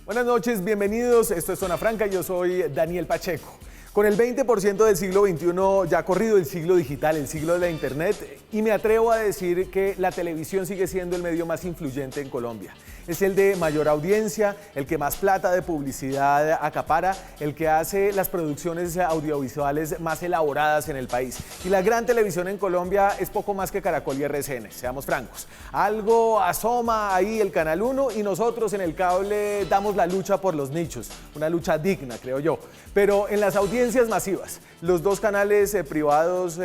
Buenas noches, bienvenidos. Esto es Zona Franca, yo soy Daniel Pacheco. Con el 20% del siglo XXI ya ha corrido el siglo digital, el siglo de la internet, y me atrevo a decir que la televisión sigue siendo el medio más influyente en Colombia. Es el de mayor audiencia, el que más plata de publicidad acapara, el que hace las producciones audiovisuales más elaboradas en el país. Y la gran televisión en Colombia es poco más que Caracol y RCN, seamos francos. Algo asoma ahí el Canal 1 y nosotros en el cable damos la lucha por los nichos, una lucha digna, creo yo. Pero en las audiencias masivas, los dos canales privados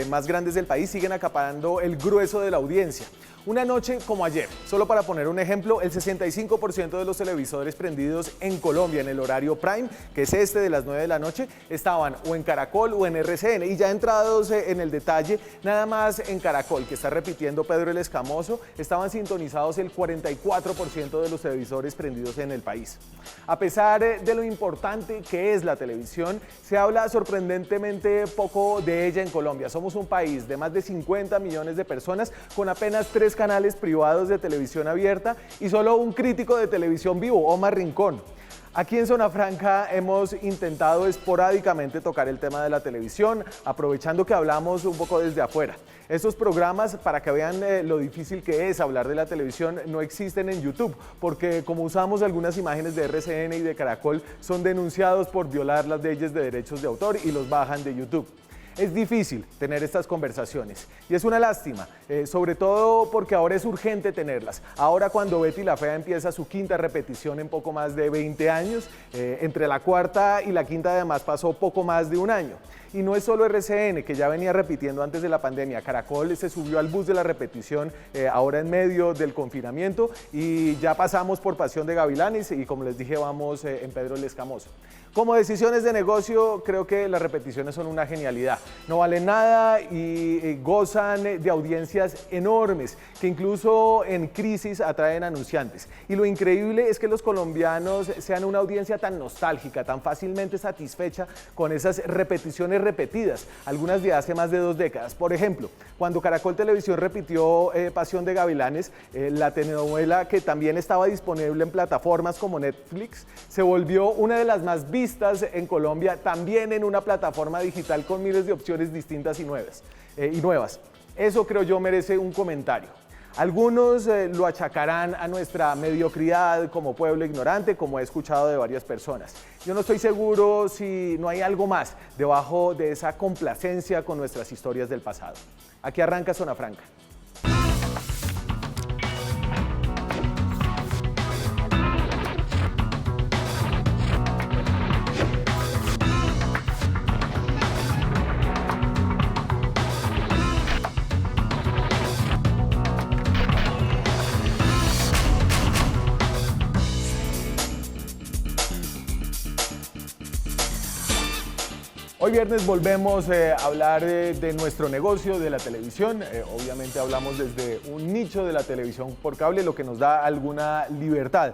más grandes del país siguen acaparando el grueso de la audiencia. Una noche como ayer, solo para poner un ejemplo, el 65% de los televisores prendidos en Colombia en el horario prime, que es este de las 9 de la noche, estaban o en Caracol o en RCN. Y ya entrados en el detalle, nada más en Caracol, que está repitiendo Pedro el Escamoso, estaban sintonizados el 44% de los televisores prendidos en el país. A pesar de lo importante que es la televisión, se habla sorprendentemente poco de ella en Colombia. Somos un país de más de 50 millones de personas con apenas 3 canales privados de televisión abierta y solo un crítico de televisión vivo, Omar Rincón. Aquí en Zona Franca hemos intentado esporádicamente tocar el tema de la televisión, aprovechando que hablamos un poco desde afuera. Estos programas, para que vean lo difícil que es hablar de la televisión, no existen en YouTube, porque como usamos algunas imágenes de RCN y de Caracol, son denunciados por violar las leyes de derechos de autor y los bajan de YouTube. Es difícil tener estas conversaciones y es una lástima, sobre todo porque ahora es urgente tenerlas. Ahora cuando Betty la Fea empieza su quinta repetición en poco más de 20 años, entre la cuarta y la quinta además pasó poco más de un año. Y no es solo RCN, que ya venía repitiendo antes de la pandemia. Caracol se subió al bus de la repetición ahora en medio del confinamiento y ya pasamos por Pasión de Gavilanes y como les dije vamos en Pedro el Escamoso. Como decisiones de negocio, creo que las repeticiones son una genialidad. No valen nada y gozan de audiencias enormes, que incluso en crisis atraen anunciantes. Y lo increíble es que los colombianos sean una audiencia tan nostálgica, tan fácilmente satisfecha con esas repeticiones repetidas, algunas de hace más de 2 décadas. Por ejemplo, cuando Caracol Televisión repitió Pasión de Gavilanes, la telenovela que también estaba disponible en plataformas como Netflix, se volvió una de las más vistas en Colombia, también en una plataforma digital con miles de opciones distintas y nuevas. Eso creo yo merece un comentario. Algunos lo achacarán a nuestra mediocridad como pueblo ignorante, como he escuchado de varias personas. Yo no estoy seguro si no hay algo más debajo de esa complacencia con nuestras historias del pasado. Aquí arranca Zona Franca. Hoy viernes volvemos a hablar de nuestro negocio, de la televisión. Obviamente hablamos desde un nicho de la televisión por cable, lo que nos da alguna libertad.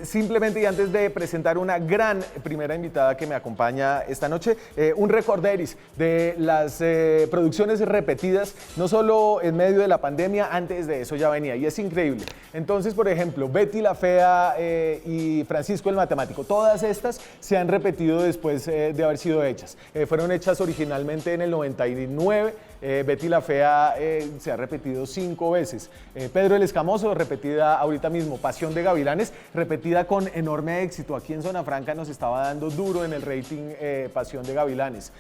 Simplemente y antes de presentar una gran primera invitada que me acompaña esta noche, un recorderis de las producciones repetidas, no solo en medio de la pandemia, antes de eso ya venía y es increíble. Entonces, por ejemplo, Betty la Fea y Francisco el Matemático, todas estas se han repetido después de haber sido hechas. Fueron hechas originalmente en el 99, Betty la Fea se ha repetido 5 veces, Pedro el Escamoso, repetida ahorita mismo, Pasión de Gavilanes, repetida con enorme éxito. Aquí en Zona Franca nos estaba dando duro en el rating Pasión de Gavilanes.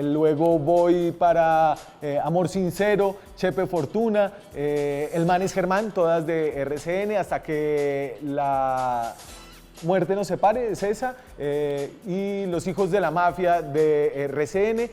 Luego voy para Amor Sincero, Chepe Fortuna, El Man es Germán, todas de RCN, hasta que la Muerte nos separe, es esa, y Los Hijos de la Mafia de RCN,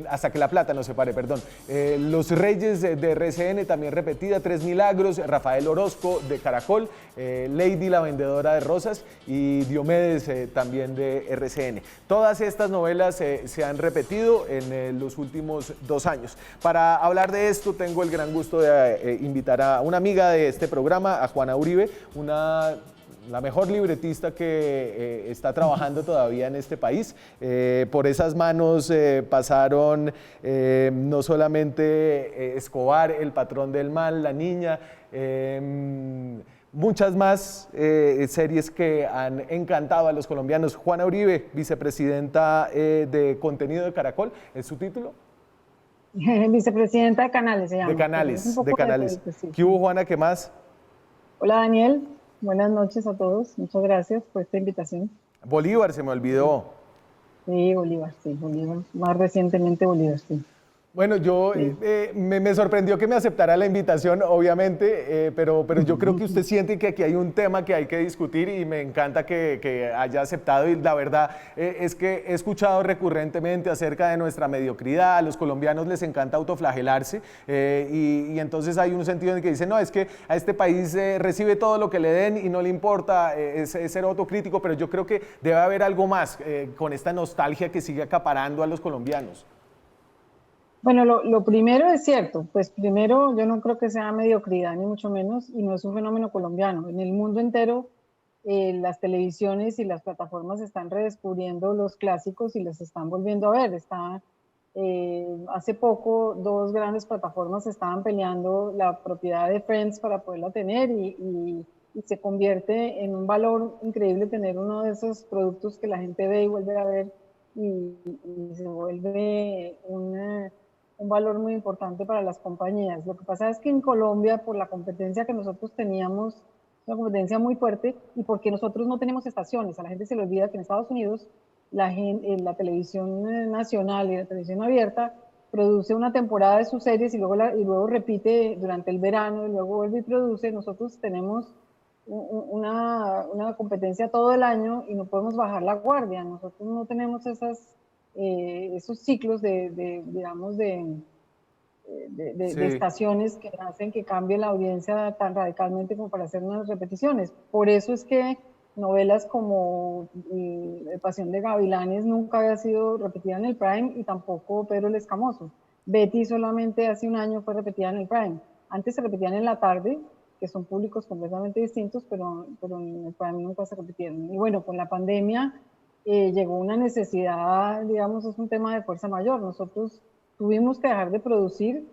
hasta que la plata nos separe, perdón. Los Reyes de RCN, también repetida, Tres Milagros, Rafael Orozco de Caracol, Lady la Vendedora de Rosas y Diomedes también de RCN. Todas estas novelas se han repetido en los últimos 2 años. Para hablar de esto tengo el gran gusto de invitar a una amiga de este programa, a Juana Uribe, la mejor libretista que está trabajando todavía en este país. Por esas manos pasaron no solamente Escobar, El Patrón del Mal, La Niña, muchas más series que han encantado a los colombianos. Juana Uribe, vicepresidenta de contenido de Caracol, ¿es su título? Vicepresidenta de Canales se De llama, pero es un Canales, de poco de Canales. todo, sí. ¿Qué hubo, Juana? ¿Qué más? Hola Daniel, buenas noches a todos. Muchas gracias por esta invitación. Bolívar, se me olvidó. Sí, Bolívar. Más recientemente Bolívar, sí. Bueno, yo Sí. me sorprendió que me aceptara la invitación, obviamente, pero yo creo que usted siente que aquí hay un tema que hay que discutir y me encanta que haya aceptado. Y la verdad es que he escuchado recurrentemente acerca de nuestra mediocridad. A los colombianos les encanta autoflagelarse y entonces hay un sentido en el que dicen, no, es que a este país recibe todo lo que le den y no le importa, es ser autocrítico, pero yo creo que debe haber algo más con esta nostalgia que sigue acaparando a los colombianos. Bueno, lo primero es cierto, pues primero yo no creo que sea mediocridad ni mucho menos y no es un fenómeno colombiano. En el mundo entero las televisiones y las plataformas están redescubriendo los clásicos y los están volviendo a ver. Hace poco dos grandes plataformas estaban peleando la propiedad de Friends para poderla tener y se convierte en un valor increíble tener uno de esos productos que la gente ve y vuelve a ver y se vuelve un valor muy importante para las compañías. Lo que pasa es que en Colombia, por la competencia que nosotros teníamos, una competencia muy fuerte, y porque nosotros no tenemos estaciones, a la gente se le olvida que en Estados Unidos la televisión nacional y la televisión abierta produce una temporada de sus series y luego repite durante el verano y luego vuelve y produce. Nosotros tenemos una competencia todo el año y no podemos bajar la guardia. Nosotros no tenemos esos ciclos digamos, de Sí. estaciones que hacen que cambie la audiencia tan radicalmente como para hacer unas repeticiones. Por eso es que novelas como Pasión de Gavilanes nunca había sido repetida en el Prime y tampoco Pedro el Escamoso. Betty solamente hace un año fue repetida en el Prime. Antes se repetían en la tarde, que son públicos completamente distintos, pero en el Prime nunca se repitieron. Y bueno, con la pandemia llegó una necesidad, digamos, es un tema de fuerza mayor. Nosotros tuvimos que dejar de producir,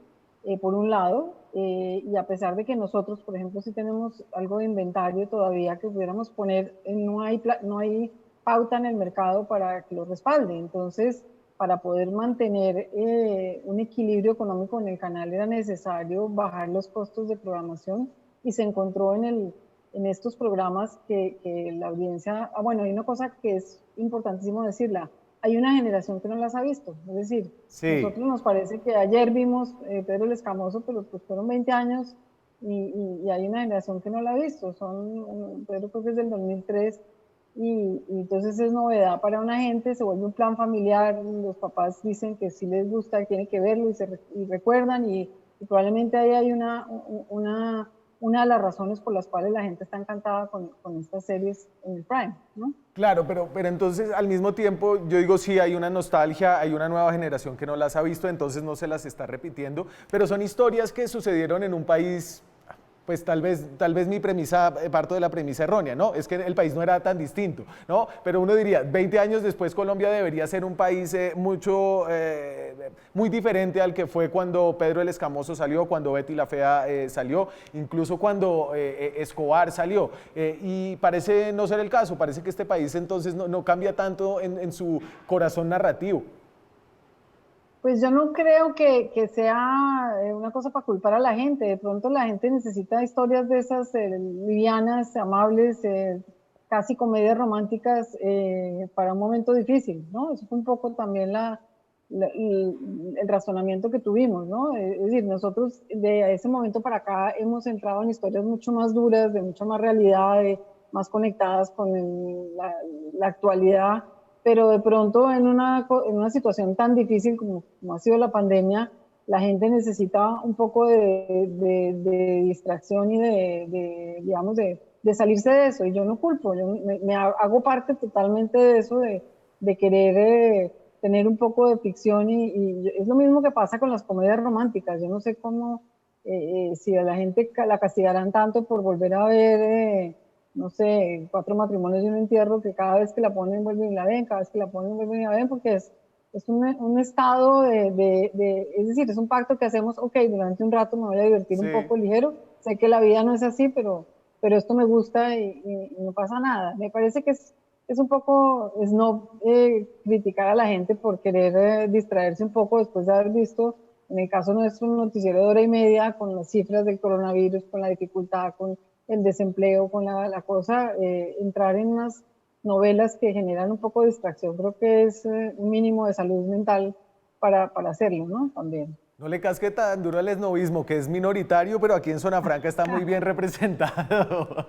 por un lado, y a pesar de que nosotros, por ejemplo, sí tenemos algo de inventario todavía que pudiéramos poner, no hay pauta en el mercado para que lo respalde. Entonces, para poder mantener un equilibrio económico en el canal era necesario bajar los costos de programación y se encontró en estos programas que la audiencia, bueno, hay una cosa que es importantísimo decirla, hay una generación que no las ha visto, es decir, Sí. nosotros nos parece que ayer vimos Pedro el Escamoso, pero pues fueron 20 años y hay una generación que no la ha visto, Pedro creo que es del 2003 y entonces es novedad para una gente, se vuelve un plan familiar, los papás dicen que si les gusta, tienen que verlo y recuerdan y probablemente ahí hay una de las razones por las cuales la gente está encantada con estas series en el Prime, ¿no? Claro, pero entonces al mismo tiempo yo digo sí, hay una nostalgia, hay una nueva generación que no las ha visto, entonces no se las está repitiendo, pero son historias que sucedieron en un país, pues tal vez mi premisa, parto de la premisa errónea, ¿no? Es que el país no era tan distinto, ¿no? Pero uno diría, 20 años después Colombia debería ser un país muy diferente al que fue cuando Pedro el Escamoso salió, cuando Betty la Fea salió, incluso cuando Escobar salió. Y parece no ser el caso, parece que este país entonces no cambia tanto en su corazón narrativo. Pues yo no creo que sea una cosa para culpar a la gente. De pronto la gente necesita historias de esas livianas, amables, casi comedias románticas para un momento difícil, ¿no? Eso fue un poco también el razonamiento que tuvimos, ¿no? Es decir, nosotros de ese momento para acá hemos entrado en historias mucho más duras, de mucha más realidad, más conectadas con la actualidad, pero de pronto en una situación tan difícil como ha sido la pandemia, la gente necesita un poco de distracción y digamos, de salirse de eso. Y yo no culpo, me hago parte totalmente de eso, de querer tener un poco de ficción y es lo mismo que pasa con las comedias románticas. Yo no sé cómo, si a la gente la castigarán tanto por volver a ver... no sé, cuatro matrimonios y un entierro, que cada vez que la ponen vuelven y la ven, cada vez que la ponen vuelven y la ven, porque es un estado es decir, es un pacto que hacemos, ok, durante un rato me voy a divertir un Sí. poco ligero, sé que la vida no es así, pero esto me gusta y no pasa nada. Me parece que es un poco snob criticar a la gente por querer distraerse un poco después de haber visto, en el caso nuestro, un noticiero de hora y media con las cifras del coronavirus, con la dificultad, con el desempleo, con la cosa, entrar en unas novelas que generan un poco de distracción. Creo que es un mínimo de salud mental para hacerlo, ¿no? También. No le casque tan duro al esnovismo, que es minoritario, pero aquí en Zona Franca está muy bien representado.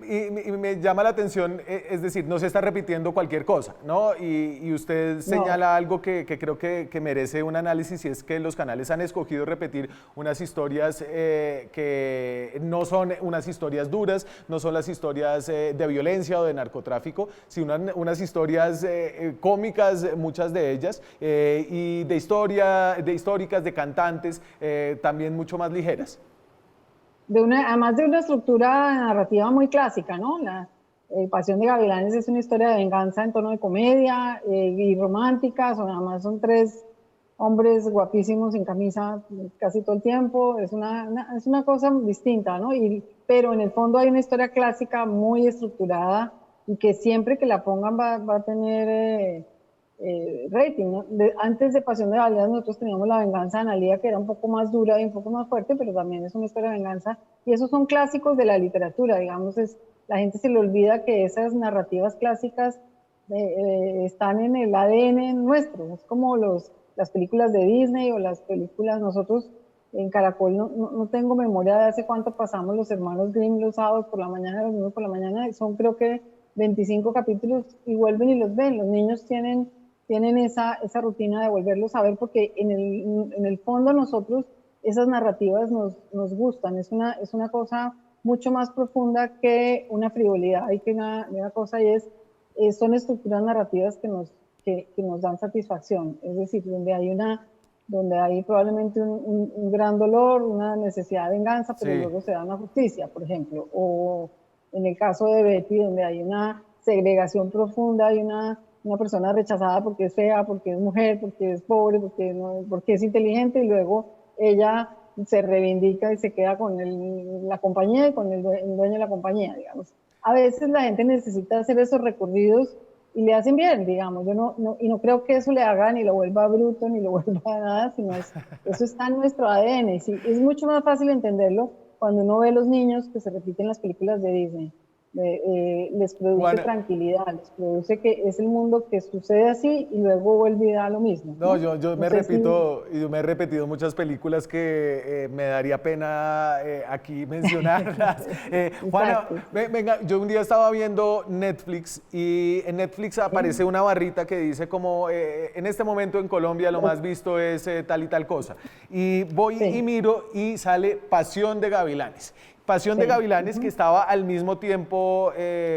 Y me llama la atención, es decir, no se está repitiendo cualquier cosa, ¿no? Y usted señala algo que creo que merece un análisis, y es que los canales han escogido repetir unas historias que no son unas historias duras, no son las historias de violencia o de narcotráfico, sino unas historias cómicas, muchas de ellas, y de históricas, de cantantes, también mucho más ligeras. Además de una estructura narrativa muy clásica, ¿no? La Pasión de Gavilanes es una historia de venganza en tono de comedia y romántica, además son tres hombres guapísimos sin camisa casi todo el tiempo, es una cosa distinta, ¿no? Pero en el fondo hay una historia clásica muy estructurada y que siempre que la pongan va a tener rating, ¿no? Antes de Pasión de Gavilanes nosotros teníamos La Venganza de Analía, que era un poco más dura y un poco más fuerte, pero también es una historia de venganza, y esos son clásicos de la literatura, digamos, la gente se le olvida que esas narrativas clásicas están en el ADN nuestro, es como las películas de Disney o las películas, nosotros en Caracol no tengo memoria de hace cuánto pasamos los hermanos Grimm los sábados por la mañana, los domingos por la mañana, son creo que 25 capítulos y vuelven y los ven, los niños tienen esa rutina de volverlos a ver porque en el fondo a nosotros esas narrativas nos gustan, es una cosa mucho más profunda que una frivolidad y que una cosa, y son estructuras narrativas que nos dan satisfacción, es decir, donde hay probablemente un gran dolor, una necesidad de venganza, pero luego se da una justicia, por ejemplo, o en el caso de Betty, donde hay una segregación profunda, hay una persona rechazada porque es fea, porque es mujer, porque es pobre, porque es inteligente, y luego ella se reivindica y se queda con la compañía y con el dueño de la compañía, digamos. A veces la gente necesita hacer esos recorridos y le hacen bien, digamos. Yo no creo que eso le haga ni lo vuelva bruto, ni lo vuelva nada, sino eso está en nuestro ADN. Sí, es mucho más fácil entenderlo cuando uno ve a los niños que se repiten las películas de Disney. Les produce Juana, tranquilidad, les produce que es el mundo que sucede así y luego vuelve y da lo mismo. No, yo me repito, y yo me he repetido muchas películas que me daría pena aquí mencionarlas. Juana, venga, yo un día estaba viendo Netflix y en Netflix aparece una barrita que dice como en este momento en Colombia lo más visto es tal y tal cosa. Y voy y miro y sale Pasión de Gavilanes. Pasión de Gavilanes, que estaba al mismo tiempo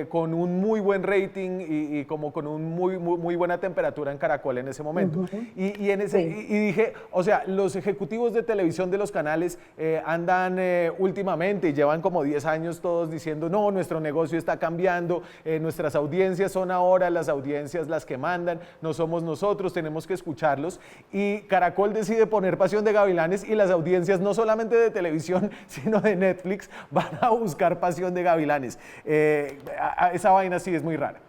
con un muy buen rating y como con un muy buena temperatura en Caracol en ese momento. Y dije, o sea, los ejecutivos de televisión de los canales andan últimamente, y llevan como 10 años todos diciendo, no, nuestro negocio está cambiando, nuestras audiencias son ahora las audiencias las que mandan, no somos nosotros, tenemos que escucharlos. Y Caracol decide poner Pasión de Gavilanes y las audiencias no solamente de televisión, sino de Netflix, van a buscar Pasión de Gavilanes. Esa vaina sí es muy rara.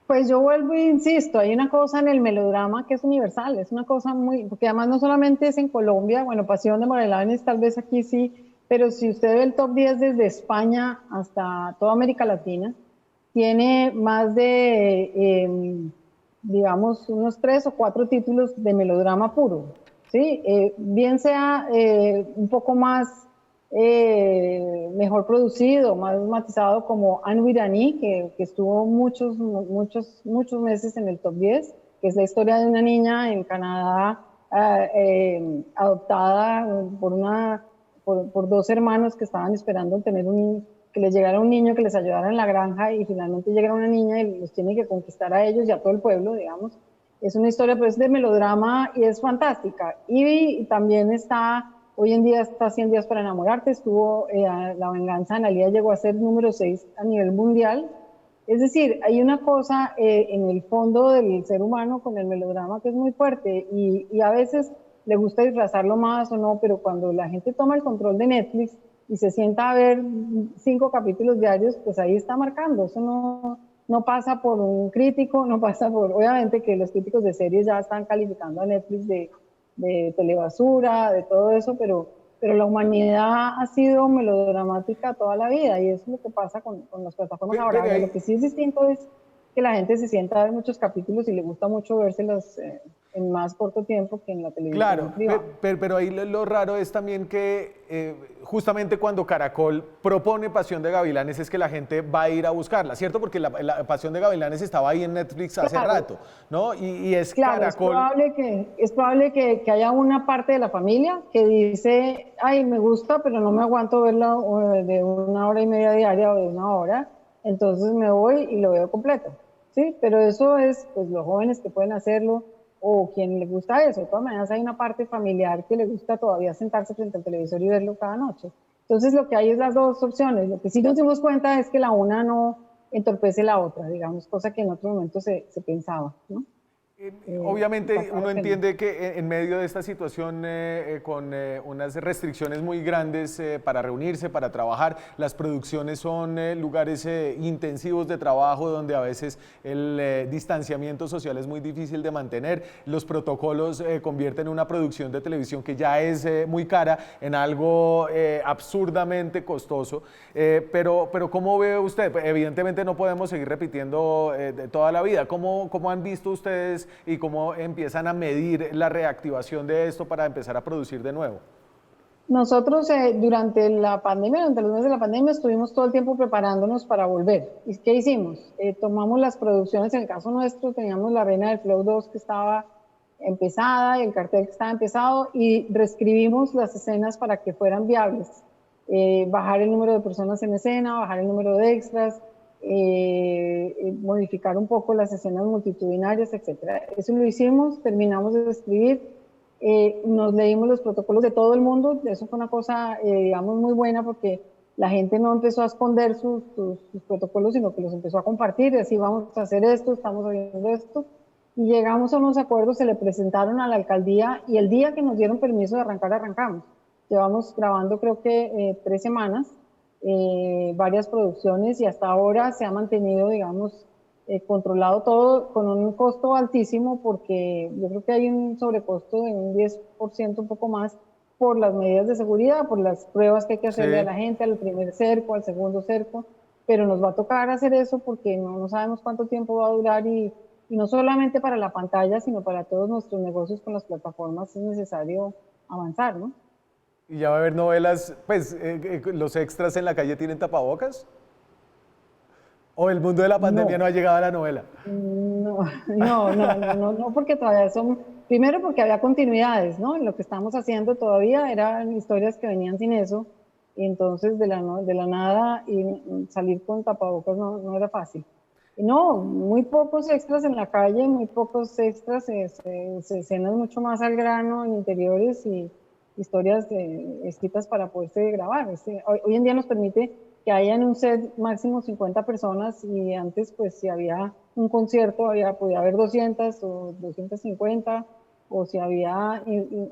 Pues yo vuelvo e insisto, hay una cosa en el melodrama que es universal, es una cosa porque además no solamente es en Colombia, bueno, Pasión de Gavilanes tal vez aquí sí, pero si usted ve el top 10 desde España hasta toda América Latina, tiene más de, digamos, unos 3 o 4 títulos de melodrama puro, ¿sí? Bien sea un poco más mejor producido, más matizado, como Anu Irani, que estuvo muchos meses en el top 10, que es la historia de una niña en Canadá adoptada por dos hermanos que estaban esperando que les llegara un niño que les ayudara en la granja, y finalmente llega una niña y los tiene que conquistar a ellos y a todo el pueblo, digamos. Es una historia pues de melodrama y es fantástica. Y también hoy en día está 100 días para enamorarte, La Venganza de Analía llegó a ser número 6 a nivel mundial. Es decir, hay una cosa en el fondo del ser humano con el melodrama que es muy fuerte, y a veces le gusta disfrazarlo más o no, pero cuando la gente toma el control de Netflix y se sienta a ver 5 capítulos diarios, pues ahí está marcando. Eso no pasa por un crítico, no pasa por, obviamente que los críticos de series ya están calificando a Netflix de telebasura, de todo eso, pero la humanidad ha sido melodramática toda la vida y eso es lo que pasa con las plataformas ahora. Lo que sí es distinto es que la gente se sienta a ver muchos capítulos y le gusta mucho vérselos en más corto tiempo que en la televisión Claro, privada. pero ahí lo raro es también que justamente cuando Caracol propone Pasión de Gavilanes es que la gente va a ir a buscarla, ¿cierto? Porque la Pasión de Gavilanes estaba ahí en Netflix hace rato, ¿no? Y es claro, Caracol. Es probable que haya una parte de la familia que dice, ay, me gusta, pero no me aguanto verla de 1 hora y media diaria o de 1 hora, entonces me voy y lo veo completo, ¿sí? Pero eso es, pues, los jóvenes que pueden hacerlo, o quien le gusta eso. De todas maneras, hay una parte familiar que le gusta todavía sentarse frente al televisor y verlo cada noche. Entonces, lo que hay es las dos opciones. Lo que sí nos dimos cuenta es que la una no entorpece la otra, digamos, cosa que en otro momento se pensaba, ¿no? Obviamente uno entiende que en medio de esta situación con unas restricciones muy grandes para reunirse, para trabajar, las producciones son lugares intensivos de trabajo donde a veces el distanciamiento social es muy difícil de mantener, los protocolos convierten una producción de televisión que ya es muy cara en algo absurdamente costoso, pero ¿cómo ve usted? Evidentemente no podemos seguir repitiendo de toda la vida. ¿Cómo han visto ustedes y cómo empiezan a medir la reactivación de esto para empezar a producir de nuevo? Nosotros durante la pandemia, durante los meses de la pandemia, estuvimos todo el tiempo preparándonos para volver. ¿Y qué hicimos? Tomamos las producciones, en el caso nuestro teníamos La Reina del Flow 2 que estaba empezada y el cartel que estaba empezado y reescribimos las escenas para que fueran viables. Bajar el número de personas en escena, bajar el número de extras, modificar un poco las escenas multitudinarias, etc. Eso lo hicimos, terminamos de escribir, nos leímos los protocolos de todo el mundo, eso fue una cosa, digamos, muy buena porque la gente no empezó a esconder sus protocolos, sino que los empezó a compartir, y así vamos a hacer esto, estamos haciendo esto, y llegamos a unos acuerdos, se le presentaron a la alcaldía, y el día que nos dieron permiso de arrancar, arrancamos. Llevamos grabando creo que 3 semanas, varias producciones, y hasta ahora se ha mantenido, digamos, controlado todo con un costo altísimo, porque yo creo que hay un sobrecosto de un 10%, un poco más, por las medidas de seguridad, por las pruebas que hay que hacerle a la gente, al primer cerco, al segundo cerco, pero nos va a tocar hacer eso porque no sabemos cuánto tiempo va a durar y no solamente para la pantalla, sino para todos nuestros negocios con las plataformas es necesario avanzar, ¿no? Y ya va a haber novelas, pues los extras en la calle tienen tapabocas. ¿O el mundo de la pandemia no ha llegado a la novela? No, porque todavía son, primero porque había continuidades, ¿no? Lo que estamos haciendo todavía eran historias que venían sin eso, y entonces de la nada y salir con tapabocas no era fácil. Y no, muy pocos extras en la calle, muy pocos extras, escenas mucho más al grano en interiores y historias escritas para poderse grabar. Hoy en día nos permite que haya en un set máximo 50 personas y antes pues si había un concierto podía haber 200 o 250 o si había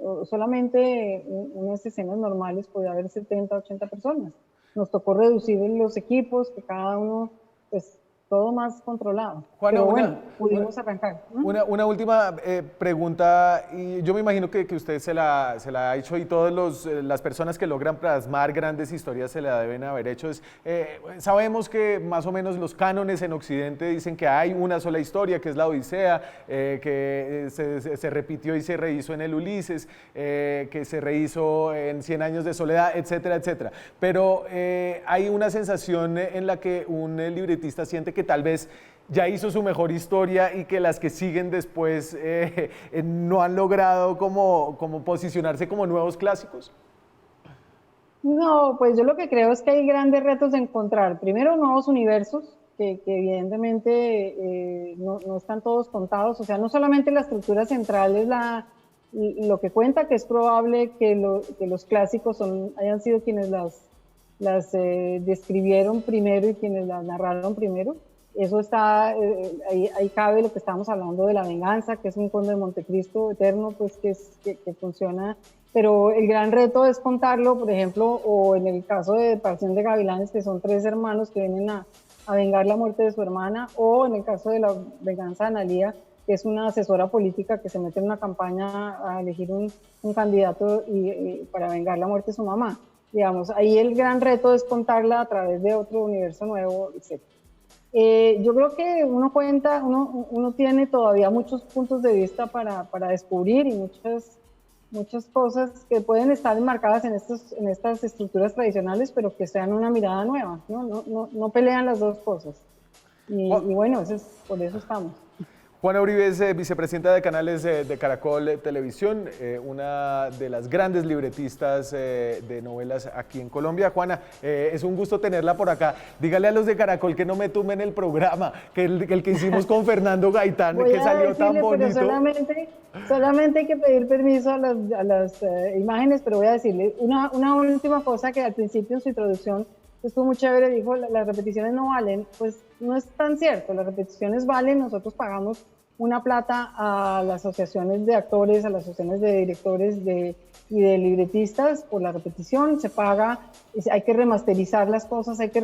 o solamente unas escenas normales podía haber 70, 80 personas. Nos tocó reducir los equipos, que cada uno pues todo más controlado. Juana, pero bueno, pudimos arrancar. Una última pregunta, y yo me imagino que usted se la ha hecho y todas las personas que logran plasmar grandes historias se la deben haber hecho. Sabemos que más o menos los cánones en Occidente dicen que hay una sola historia, que es la Odisea, que se repitió y se rehizo en el Ulises, que se rehizo en 100 años de soledad, etcétera, etcétera. Pero hay una sensación en la que un libretista siente que tal vez ya hizo su mejor historia y que las que siguen después no han logrado como posicionarse como nuevos clásicos. No, pues yo lo que creo es que hay grandes retos de encontrar, primero, nuevos universos que evidentemente no están todos contados, o sea, no solamente la estructura central es lo que cuenta, que es probable que los clásicos hayan sido quienes las describieron primero y quienes las narraron primero. Eso está, ahí cabe lo que estamos hablando de La Venganza, que es un Conde de Montecristo eterno, pues que funciona, pero el gran reto es contarlo, por ejemplo, o en el caso de Pasión de Gavilanes, que son 3 hermanos que vienen a vengar la muerte de su hermana, o en el caso de La Venganza de Analía, que es una asesora política que se mete en una campaña a elegir un candidato para vengar la muerte de su mamá. Digamos, ahí el gran reto es contarla a través de otro universo nuevo, etc. Yo creo que uno tiene todavía muchos puntos de vista para descubrir y muchas cosas que pueden estar enmarcadas en estas estructuras tradicionales, pero que sean una mirada nueva, no pelean las dos cosas. Y bueno, por eso estamos. Juana Uribe es vicepresidenta de canales de Caracol Televisión, una de las grandes libretistas de novelas aquí en Colombia. Juana, es un gusto tenerla por acá. Dígale a los de Caracol que no me tumben el programa, que el que hicimos con Fernando Gaitán, que salió tan bonito. Pero solamente hay que pedir permiso a las imágenes, pero voy a decirle una última cosa que al principio en su introducción estuvo muy chévere, dijo, las repeticiones no valen. Pues no es tan cierto, las repeticiones valen, nosotros pagamos una plata a las asociaciones de actores, a las asociaciones de directores y de libretistas por la repetición, se paga, hay que remasterizar las cosas, hay que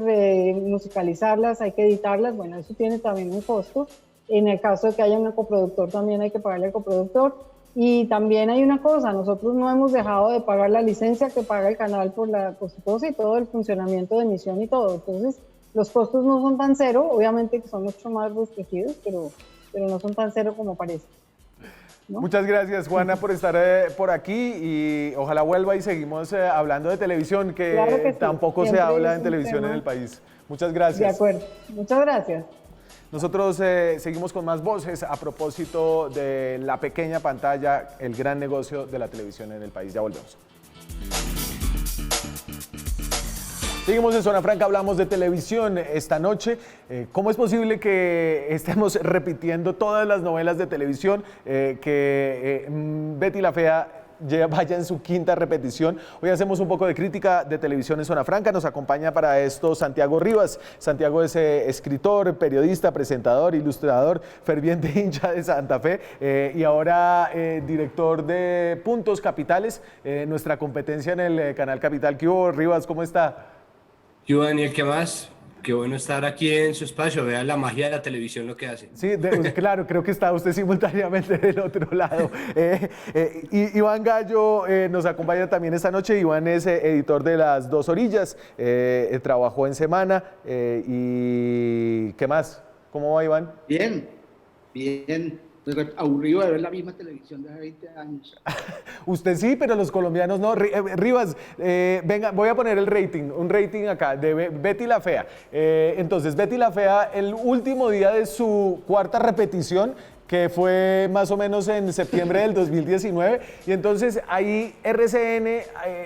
musicalizarlas, hay que editarlas, bueno, eso tiene también un costo. En el caso de que haya un coproductor, también hay que pagarle al coproductor. Y también hay una cosa, nosotros no hemos dejado de pagar la licencia que paga el canal por su cosa y todo el funcionamiento de emisión y todo. Entonces, los costos no son tan cero, obviamente que son mucho más restringidos, pero no son tan cero como parece, ¿no? Muchas gracias, Juana, por estar por aquí y ojalá vuelva y seguimos hablando de televisión, que, claro que sí. Tampoco Siempre se habla es en un televisión tema. en el país. Muchas gracias. De acuerdo, muchas gracias. Nosotros seguimos con más voces a propósito de la pequeña pantalla, el gran negocio de la televisión en el país. Ya volvemos. Seguimos en Zona Franca, hablamos de televisión esta noche. ¿Cómo es posible que estemos repitiendo todas las novelas de televisión? Betty la Fea vaya en su quinta repetición. Hoy hacemos un poco de crítica de televisión en Zona Franca. Nos acompaña para esto Santiago Rivas. Santiago es escritor, periodista, presentador, ilustrador, ferviente hincha de Santa Fe y ahora director de Puntos Capitales, nuestra competencia en el canal Capital. ¿Qué hubo, Rivas? ¿Cómo está? Yo, Daniel, ¿qué más? Qué bueno estar aquí en su espacio. Vean la magia de la televisión, lo que hace. Sí, claro, creo que está usted simultáneamente del otro lado. Iván Gallo nos acompaña también esta noche. Iván es editor de Las Dos Orillas, trabajó en Semana. ¿Y qué más? ¿Cómo va, Iván? Bien, bien. Aburrido de ver la misma televisión de hace 20 años. Usted sí, pero los colombianos no. Rivas, venga, voy a poner un rating acá de Betty la Fea. Entonces, Betty la Fea, el último día de su cuarta repetición, que fue más o menos en septiembre del 2019, y entonces ahí RCN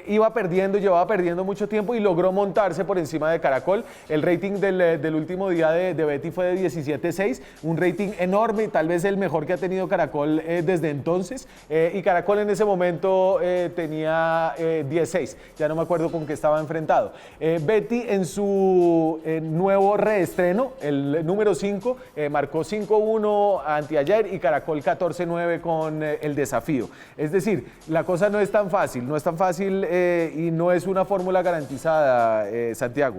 llevaba perdiendo mucho tiempo y logró montarse por encima de Caracol. El rating del último día de Betty fue de 17.6, un rating enorme, tal vez el mejor que ha tenido Caracol desde entonces, y Caracol en ese momento tenía 16, ya no me acuerdo con qué estaba enfrentado. Betty en su nuevo reestreno, el número 5, marcó 5-1 anteayer y Caracol 14-9 con El Desafío. Es decir, la cosa no es tan fácil, y no es una fórmula garantizada, Santiago.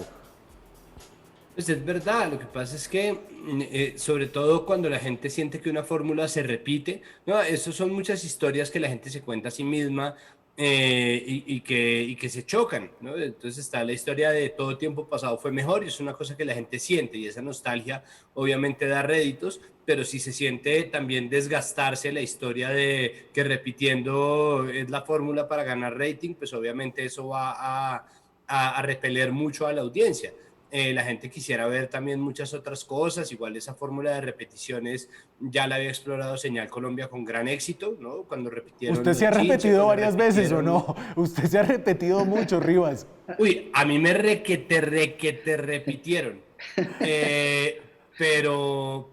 Pues es verdad, lo que pasa es que, sobre todo cuando la gente siente que una fórmula se repite, ¿no? Eso son muchas historias que la gente se cuenta a sí misma y que se chocan, ¿no? Entonces está la historia de todo tiempo pasado fue mejor y es una cosa que la gente siente y esa nostalgia obviamente da réditos, pero si se siente también desgastarse la historia de que repitiendo es la fórmula para ganar rating, pues obviamente eso va a repeler mucho a la audiencia. La gente quisiera ver también muchas otras cosas, igual esa fórmula de repeticiones ya la había explorado Señal Colombia con gran éxito, ¿no? Cuando repitieron... ¿Usted se ha repetido varias veces o no? Usted se ha repetido mucho, Rivas. Uy, a mí me requete repitieron. Pero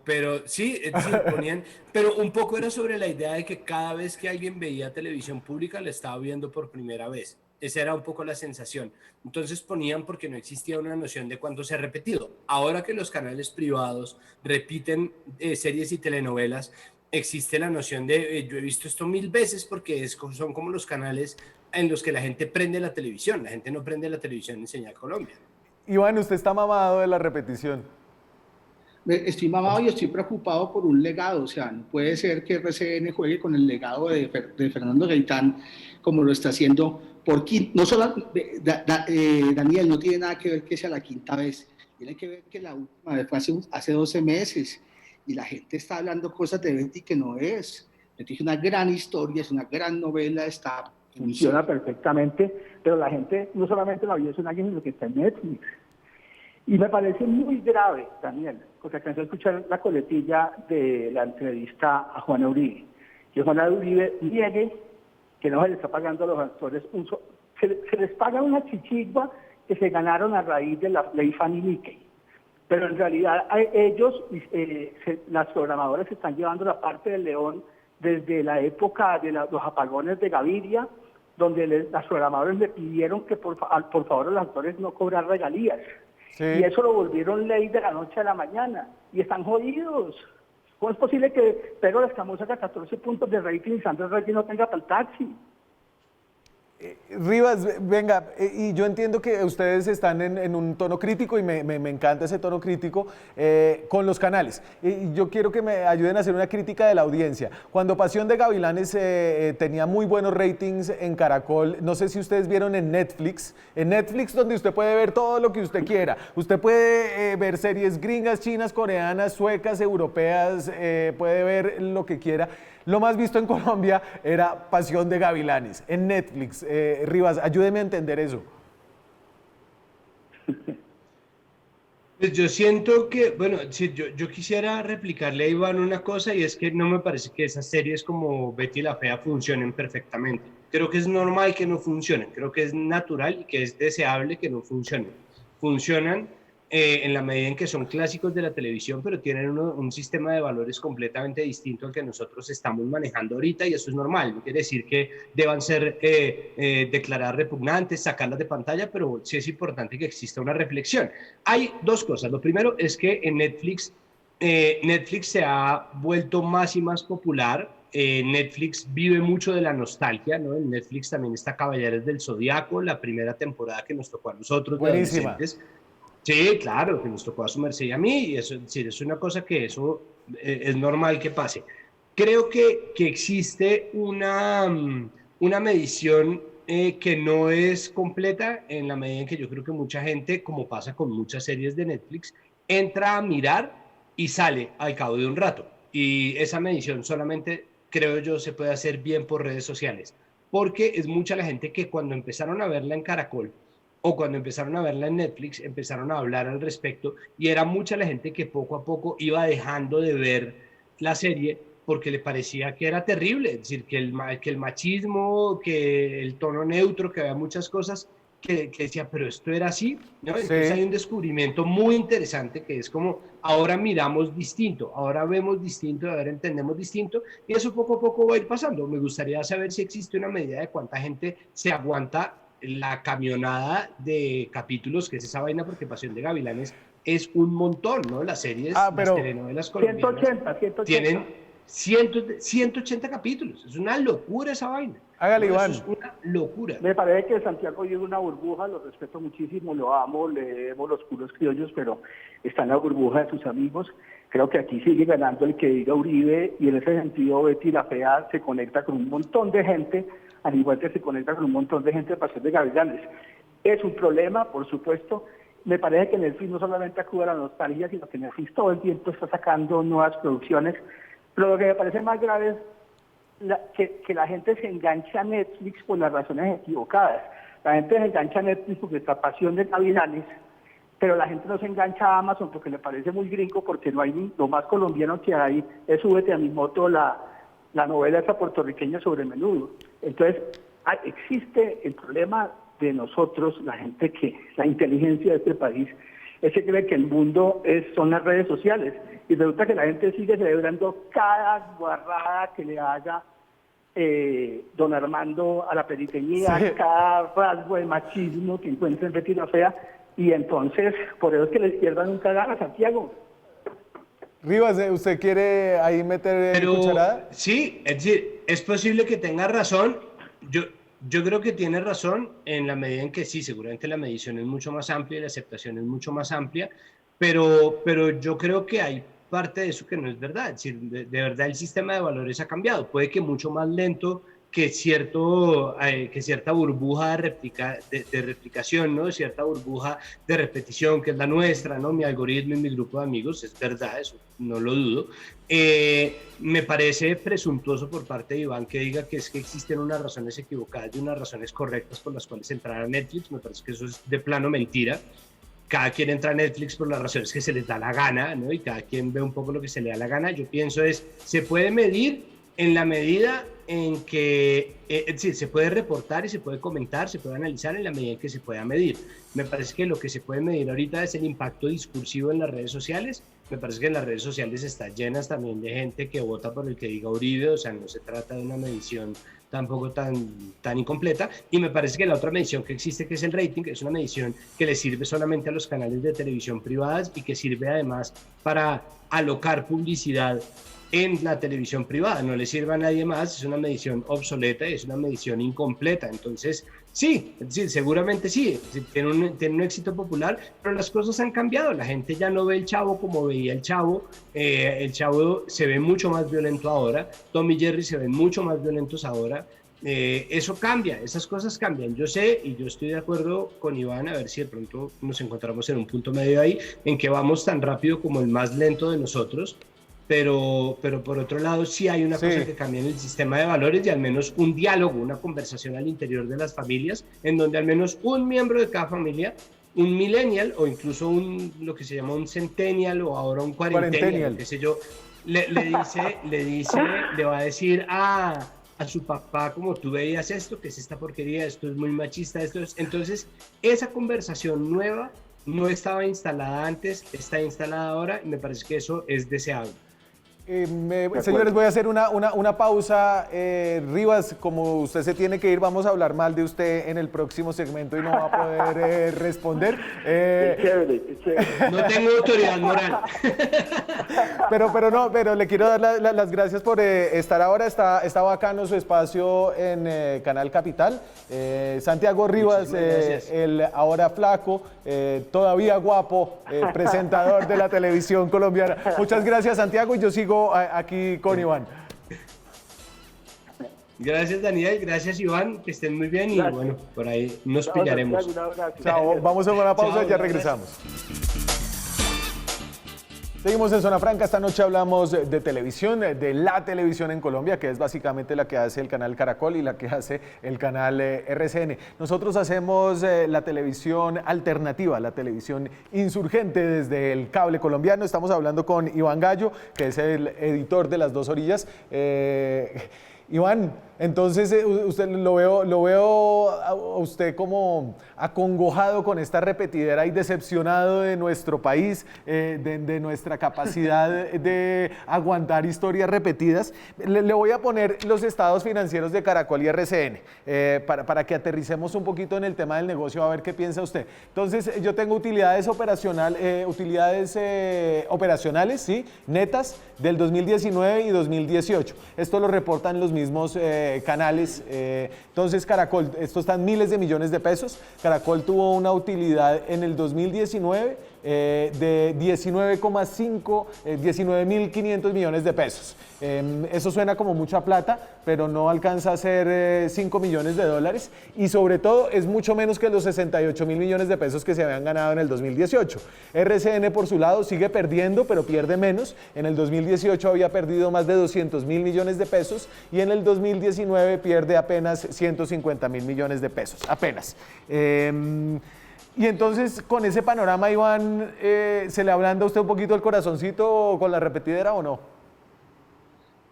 sí, ponían, pero un poco era sobre la idea de que cada vez que alguien veía televisión pública la estaba viendo por primera vez. Esa era un poco la sensación. Entonces ponían porque no existía una noción de cuánto se ha repetido. Ahora que los canales privados repiten series y telenovelas, existe la noción de yo he visto esto 1000 veces porque son como los canales en los que la gente prende la televisión. La gente no prende la televisión en Señal Colombia. Iván, usted está mamado de la repetición. Estoy mamado y estoy preocupado por un legado, o sea, no puede ser que RCN juegue con el legado de Fernando Gaitán como lo está haciendo por quinta, no solo, Daniel, no tiene nada que ver que sea la quinta vez, tiene que ver que la última vez fue hace 12 meses y la gente está hablando cosas de Betty que no es. Betty es una gran historia, es una gran novela, funciona perfectamente, pero la gente no solamente la vio hace un año, sino que está en Netflix. Y me parece muy grave, Daniel, porque alcancé a escuchar la coletilla de la entrevista a Juana Uribe. Que Juana Uribe niegue que no se le está pagando a los actores, se les paga una chichigua que se ganaron a raíz de la ley Fannie Mickey. Pero en realidad ellos, las programadoras están llevando la parte del León desde la época de los apagones de Gaviria, donde las programadoras le pidieron que por favor a los actores no cobrar regalías. Sí. Y eso lo volvieron ley de la noche a la mañana. Y están jodidos. ¿Cómo es posible que Pedro Escamosa haga 14 puntos de rating y Sandra Reyes no tenga para el taxi? Rivas, venga, y yo entiendo que ustedes están en un tono crítico y me encanta ese tono crítico con los canales. Y yo quiero que me ayuden a hacer una crítica de la audiencia. Cuando Pasión de Gavilanes tenía muy buenos ratings en Caracol, no sé si ustedes vieron en Netflix donde usted puede ver todo lo que usted quiera. Usted puede ver series gringas, chinas, coreanas, suecas, europeas, puede ver lo que quiera. Lo más visto en Colombia era Pasión de Gavilanes, en Netflix. Rivas, ayúdeme a entender eso. Pues yo siento que, bueno, sí, yo quisiera replicarle a Iván una cosa y es que no me parece que esas series como Betty la Fea funcionen perfectamente. Creo que es normal que no funcionen, creo que es natural y que es deseable que no funcionen. Funcionan en la medida en que son clásicos de la televisión, pero tienen un sistema de valores completamente distinto al que nosotros estamos manejando ahorita y eso es normal. No quiere decir que deban ser declaradas repugnantes, sacarlas de pantalla, pero sí es importante que exista una reflexión. Hay dos cosas. Lo primero es que en Netflix se ha vuelto más y más popular. Netflix vive mucho de la nostalgia, ¿no? En Netflix también está Caballeros del Zodiaco, la primera temporada que nos tocó a nosotros de adolescentes. Sí, claro, que nos tocó a su merced y a mí, y eso sí, es una cosa que eso es normal que pase. Creo que existe una medición que no es completa en la medida en que yo creo que mucha gente, como pasa con muchas series de Netflix, entra a mirar y sale al cabo de un rato. Y esa medición solamente, creo yo, se puede hacer bien por redes sociales, porque es mucha la gente que cuando empezaron a verla en Caracol, o cuando empezaron a verla en Netflix, empezaron a hablar al respecto y era mucha la gente que poco a poco iba dejando de ver la serie porque le parecía que era terrible, es decir, que el machismo, que el tono neutro, que había muchas cosas que decía, pero esto era así, ¿no? Sí. Entonces hay un descubrimiento muy interesante que es como, ahora miramos distinto, ahora vemos distinto, ahora entendemos distinto, y eso poco a poco va a ir pasando. Me gustaría saber si existe una medida de cuánta gente se aguanta la camionada de capítulos, que es esa vaina, porque Pasión de Gavilanes es un montón, ¿no? Las series, las telenovelas colombianas 180. Tienen 180 capítulos. Es una locura esa vaina. Hágale, Iván. Eso es una locura. Me parece que Santiago vive una burbuja, lo respeto muchísimo, lo amo, leemos los puros criollos, pero está en la burbuja de sus amigos. Creo que aquí sigue ganando el que diga Uribe, y en ese sentido Betty la Fea se conecta con un montón de gente, al igual que se conecta con un montón de gente de Pasión de Gavilanes. Es un problema, por supuesto. Me parece que Netflix no solamente acude a la nostalgia, sino que Netflix todo el tiempo está sacando nuevas producciones. Pero lo que me parece más grave es que la gente se engancha a Netflix por las razones equivocadas. La gente se engancha a Netflix porque está Pasión de Gavilanes, pero la gente no se engancha a Amazon porque le parece muy gringo, porque no hay lo más colombiano que hay es Súbete a mi moto, la novela esa puertorriqueña sobre Menudo. Entonces, existe el problema de nosotros, la gente la inteligencia de este país, es que cree que el mundo son las redes sociales, y resulta que la gente sigue celebrando cada guarrada que le haga don Armando a la periferia, Sí. cada rasgo de machismo que encuentra en Betty la Fea, y entonces por eso es que la izquierda nunca gana, Santiago. Rivas, ¿usted quiere ahí meter Pero cucharada? sí, es decir, es posible que tenga razón. Yo, yo creo que tiene razón en la medida en que sí, seguramente la medición es mucho más amplia y la aceptación es mucho más amplia, pero yo creo que hay parte de eso que no es verdad. Es decir, de verdad el sistema de valores ha cambiado. Puede que mucho más lento que cierta burbuja de replicación, ¿no? Cierta burbuja de repetición, que es la nuestra, ¿no? Mi algoritmo y mi grupo de amigos, es verdad, eso no lo dudo. Me parece presuntuoso por parte de Iván que diga que es que existen unas razones equivocadas y unas razones correctas por las cuales entrar a Netflix. Me parece que eso es de plano mentira. Cada quien entra a Netflix por las razones que se les da la gana, ¿no? Y cada quien ve un poco lo que se le da la gana. Yo pienso se puede medir en la medida en que, es decir, se puede reportar y se puede comentar, se puede analizar en la medida en que se pueda medir. Me parece que lo que se puede medir ahorita es el impacto discursivo en las redes sociales. Me parece que en las redes sociales están llenas también de gente que vota por el que diga Uribe, o sea, no se trata de una medición tampoco tan incompleta, y me parece que la otra medición que existe, que es el rating, es una medición que le sirve solamente a los canales de televisión privadas y que sirve además para alocar publicidad en la televisión privada, no le sirve a nadie más, es una medición obsoleta y es una medición incompleta. Entonces sí, seguramente sí, tiene un éxito popular, pero las cosas han cambiado, la gente ya no ve el Chavo como veía el Chavo se ve mucho más violento ahora, Tom y Jerry se ven mucho más violentos ahora. Eso cambia, esas cosas cambian. Yo sé y yo estoy de acuerdo con Iván, a ver si de pronto nos encontramos en un punto medio ahí, en que vamos tan rápido como el más lento de nosotros, pero por otro lado sí hay una cosa que cambia en el sistema de valores y al menos un diálogo, una conversación al interior de las familias, en donde al menos un miembro de cada familia, un millennial o incluso lo que se llama un centennial o ahora un cuarentennial, qué sé yo, le va a decir a su papá, como tú veías esto, que es esta porquería, esto es muy machista, entonces esa conversación nueva no estaba instalada antes, está instalada ahora y me parece que eso es deseable. Señores, voy a hacer una pausa. Rivas, como usted se tiene que ir, vamos a hablar mal de usted en el próximo segmento y no va a poder responder. Es chévere. No tengo autoridad moral. Pero le quiero dar las gracias por estar ahora. Está bacano su espacio en Canal Capital. Santiago Rivas, el ahora flaco, todavía guapo, presentador de la televisión colombiana. Muchas gracias, Santiago, y yo sigo aquí con Iván. Gracias, Daniel, gracias, Iván, que estén muy bien y bueno, por ahí nos pillaremos. Chao, vamos a una pausa y ya regresamos. Seguimos en Zona Franca. Esta noche hablamos de televisión, de la televisión en Colombia, que es básicamente la que hace el canal Caracol y la que hace el canal RCN. Nosotros hacemos la televisión alternativa, la televisión insurgente desde el cable colombiano. Estamos hablando con Iván Gallo, que es el editor de Las Dos Orillas. Iván, entonces usted lo veo a usted como acongojado con esta repetidera y decepcionado de nuestro país, de nuestra capacidad de aguantar historias repetidas. Le voy a poner los estados financieros de Caracol y RCN para que aterricemos un poquito en el tema del negocio, a ver qué piensa usted. Entonces, yo tengo utilidades operacionales, ¿sí? Netas del 2019 y 2018. Esto lo reportan los mismos canales. Entonces Caracol, esto está en miles de millones de pesos. Caracol tuvo una utilidad en el 2019 de 19.500 millones de pesos. Eso suena como mucha plata, pero no alcanza a ser 5 millones de dólares y sobre todo es mucho menos que los 68.000 millones de pesos que se habían ganado en el 2018. RCN por su lado sigue perdiendo, pero pierde menos. En el 2018 había perdido más de 200.000 millones de pesos y en el 2019 pierde apenas 150.000 millones de pesos, apenas. Y entonces, con ese panorama, Iván, ¿se le ablanda a usted un poquito el corazoncito con la repetidera o no?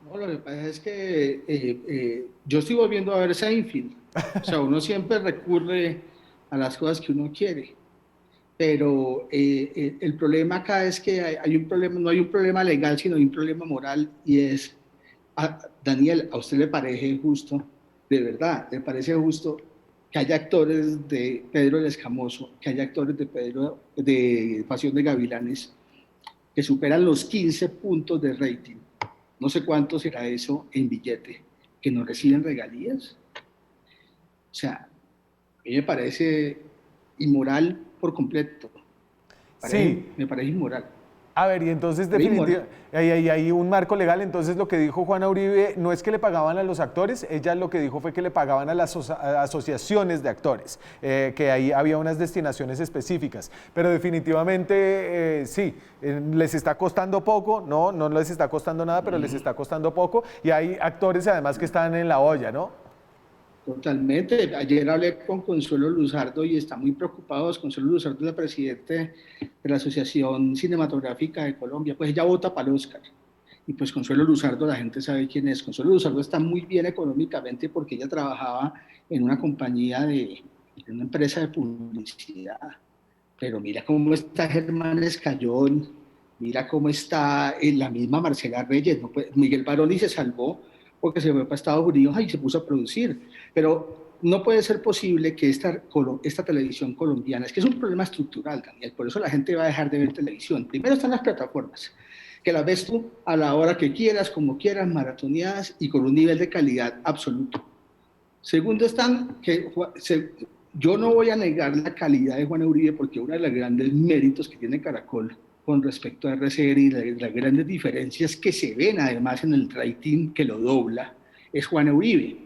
No, lo que pasa es que yo estoy volviendo a ver Seinfeld. O sea, uno siempre recurre a las cosas que uno quiere. Pero el problema acá es que hay un problema, no hay un problema legal, sino hay un problema moral, y es Daniel, ¿a usted le parece justo, de verdad, le parece justo que haya actores de Pedro el Escamoso, que haya actores de Pasión de Gavilanes, que superan los 15 puntos de rating? No sé cuánto será eso en billete, que no reciben regalías. O sea, a mí me parece inmoral por completo. Sí. Me parece inmoral. A ver, y entonces definitivamente hay un marco legal. Entonces lo que dijo Juana Uribe no es que le pagaban a los actores, ella lo que dijo fue que le pagaban a las asociaciones de actores, que ahí había unas destinaciones específicas, pero definitivamente sí, les está costando poco, no les está costando nada, pero les está costando poco, y hay actores además que están en la olla, ¿no? Totalmente. Ayer hablé con Consuelo Luzardo y está muy preocupado. Consuelo Luzardo es la presidenta de la Asociación Cinematográfica de Colombia. Pues ella vota para el Oscar. Y pues Consuelo Luzardo, la gente sabe quién es. Consuelo Luzardo está muy bien económicamente porque ella trabajaba en una compañía en una empresa de publicidad. Pero mira cómo está Germán Escayón, mira cómo está la misma Marcela Reyes. ¿No? Pues Miguel Baroni se salvó porque se fue para Estados Unidos y se puso a producir. Pero no puede ser posible que esta televisión colombiana, es que es un problema estructural, Daniel, por eso la gente va a dejar de ver televisión. Primero están las plataformas, que las ves tú a la hora que quieras, como quieras, maratoneadas y con un nivel de calidad absoluto. Segundo están yo no voy a negar la calidad de Juana Uribe, porque uno de los grandes méritos que tiene Caracol con respecto a RCN y las grandes diferencias que se ven además en el rating que lo dobla, es Juana Uribe.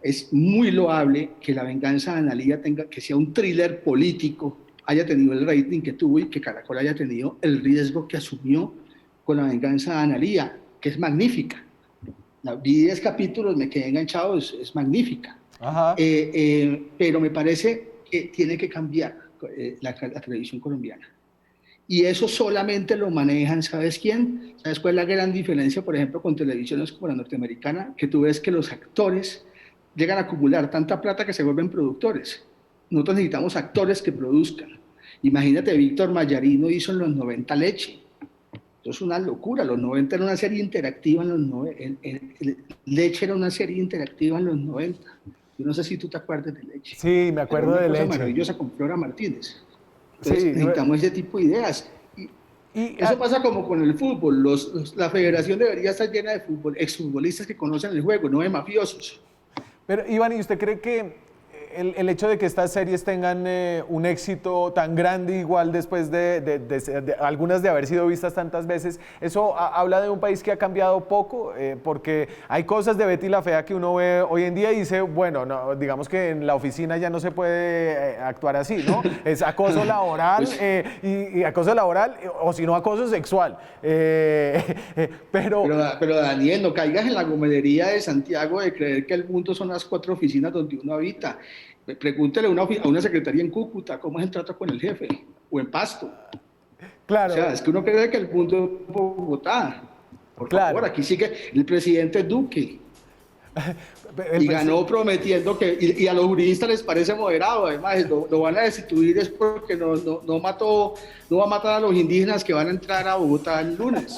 Es muy loable que La Venganza de Analía que sea un thriller político, haya tenido el rating que tuvo y que Caracol haya tenido el riesgo que asumió con La Venganza de Analía, que es magnífica. Vi 10 capítulos, me quedé enganchado, es magnífica. Ajá. Pero me parece que tiene que cambiar la televisión colombiana. Y eso solamente lo manejan, ¿sabes quién? ¿Sabes cuál es la gran diferencia, por ejemplo, con televisiones como la norteamericana? Que tú ves que los actores llegan a acumular tanta plata que se vuelven productores. Nosotros necesitamos actores que produzcan. Imagínate, Víctor Mayarino hizo en los 90 Leche. Eso es una locura. Los 90 era una serie interactiva Leche era una serie interactiva en los 90. Yo no sé si tú te acuerdas de Leche. Sí, me acuerdo de Leche. Una cosa maravillosa con Flora Martínez. Entonces, sí, necesitamos ese tipo de ideas. Y eso pasa como con el fútbol. La federación debería estar llena de exfutbolistas que conocen el juego, no de mafiosos. Pero Iván, ¿y usted cree que el hecho de que estas series tengan un éxito tan grande igual después de algunas de haber sido vistas tantas veces, eso habla de un país que ha cambiado poco? Porque hay cosas de Betty la Fea que uno ve hoy en día y dice, bueno, no, digamos que en la oficina ya no se puede actuar así, ¿no? Es acoso laboral y acoso laboral o si no acoso sexual. Pero Daniel, no caigas en la gomedería de Santiago de creer que el mundo son las 4 oficinas donde uno habita. Pregúntele a una secretaría en Cúcuta cómo es el trato con el jefe, o en Pasto. Claro. O sea, es que uno cree que el mundo es Bogotá. Por favor, aquí sigue el presidente Duque. Y ganó prometiendo y a los juristas les parece moderado. Además, lo van a destituir es porque no va a matar a los indígenas que van a entrar a Bogotá el lunes.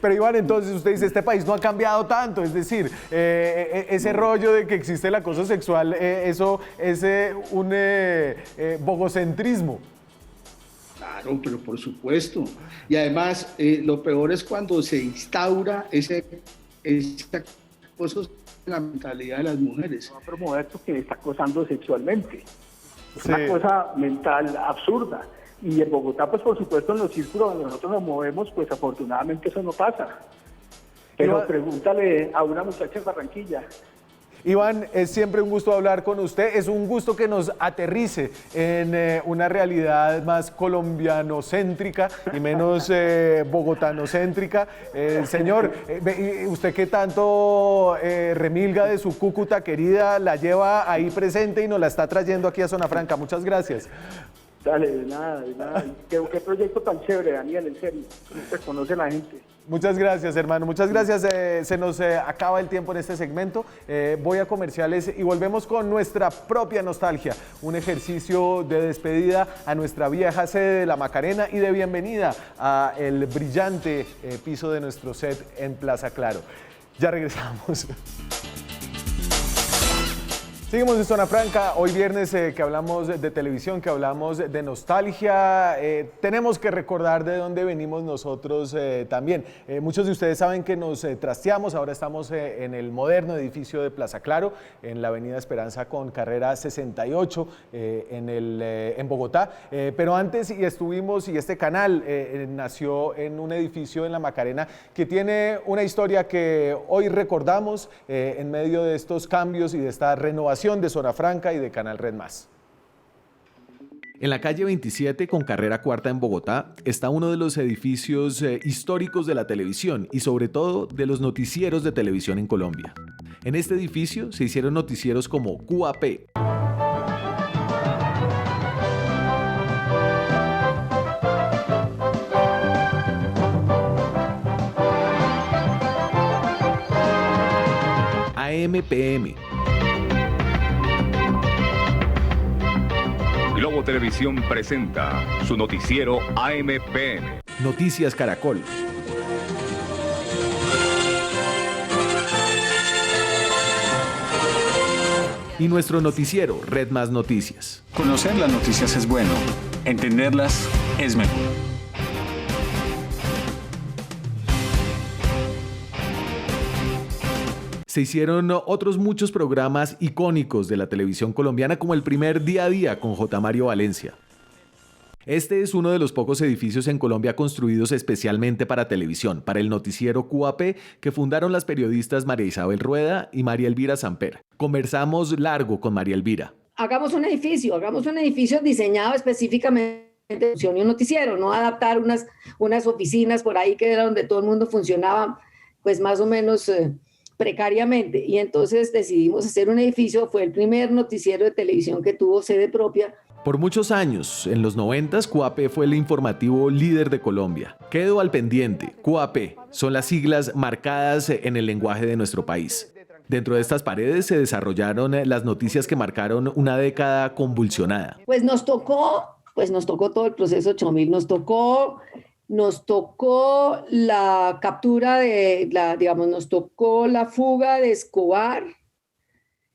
Pero Iván, entonces usted dice, este país no ha cambiado tanto, es decir, ese rollo de que existe el acoso sexual, eso es un bogocentrismo. Claro, pero por supuesto. Y además, lo peor es cuando se instaura ese acoso en la mentalidad de las mujeres. Va a promover porque está acosando sexualmente. Es una Sí. cosa mental absurda. Y en Bogotá, pues por supuesto, en los círculos donde nosotros nos movemos, pues afortunadamente eso no pasa. Pero Iván, pregúntale a una muchacha en Barranquilla. Iván, es siempre un gusto hablar con usted, es un gusto que nos aterrice en una realidad más colombianocéntrica y menos bogotanocéntrica. Señor, usted que tanto remilga de su Cúcuta querida, la lleva ahí presente y nos la está trayendo aquí a Zona Franca. Muchas gracias. Dale, de nada, de nada. ¿Qué proyecto tan chévere, Daniel, en serio? Te conoce la gente. Muchas gracias, hermano. Muchas gracias. Se nos acaba el tiempo en este segmento. Voy a comerciales y volvemos con nuestra propia nostalgia. Un ejercicio de despedida a nuestra vieja sede de La Macarena y de bienvenida a el brillante piso de nuestro set en Plaza Claro. Ya regresamos. Seguimos en Zona Franca, hoy viernes que hablamos de televisión, que hablamos de nostalgia, tenemos que recordar de dónde venimos nosotros también. Muchos de ustedes saben que nos trasteamos, ahora estamos en el moderno edificio de Plaza Claro, en la avenida Esperanza con carrera 68 en Bogotá, pero antes y este canal nació en un edificio en La Macarena que tiene una historia que hoy recordamos en medio de estos cambios y de esta renovación de Zona Franca y de Canal Red Más. En la calle 27 con carrera cuarta en Bogotá está uno de los edificios históricos de la televisión y sobre todo de los noticieros de televisión en Colombia. En este edificio se hicieron noticieros como QAP, AMPM, Globo Televisión presenta su noticiero AMPM. Noticias Caracol, y nuestro noticiero Red Más Noticias. Conocer las noticias es bueno, entenderlas es mejor. Se hicieron otros muchos programas icónicos de la televisión colombiana, como el primer Día a Día con J. Mario Valencia. Este es uno de los pocos edificios en Colombia construidos especialmente para televisión, para el noticiero QAP, que fundaron las periodistas María Isabel Rueda y María Elvira Samper. Conversamos largo con María Elvira. Hagamos un edificio diseñado específicamente de un noticiero, no adaptar unas oficinas por ahí que era donde todo el mundo funcionaba, pues más o menos precariamente. Y entonces decidimos hacer un edificio, fue el primer noticiero de televisión que tuvo sede propia. Por muchos años, en los 90s, QAP fue el informativo líder de Colombia. Quedo al pendiente, QAP, son las siglas marcadas en el lenguaje de nuestro país. Dentro de estas paredes se desarrollaron las noticias que marcaron una década convulsionada. Pues nos tocó todo el proceso 8000, nos tocó la captura nos tocó la fuga de Escobar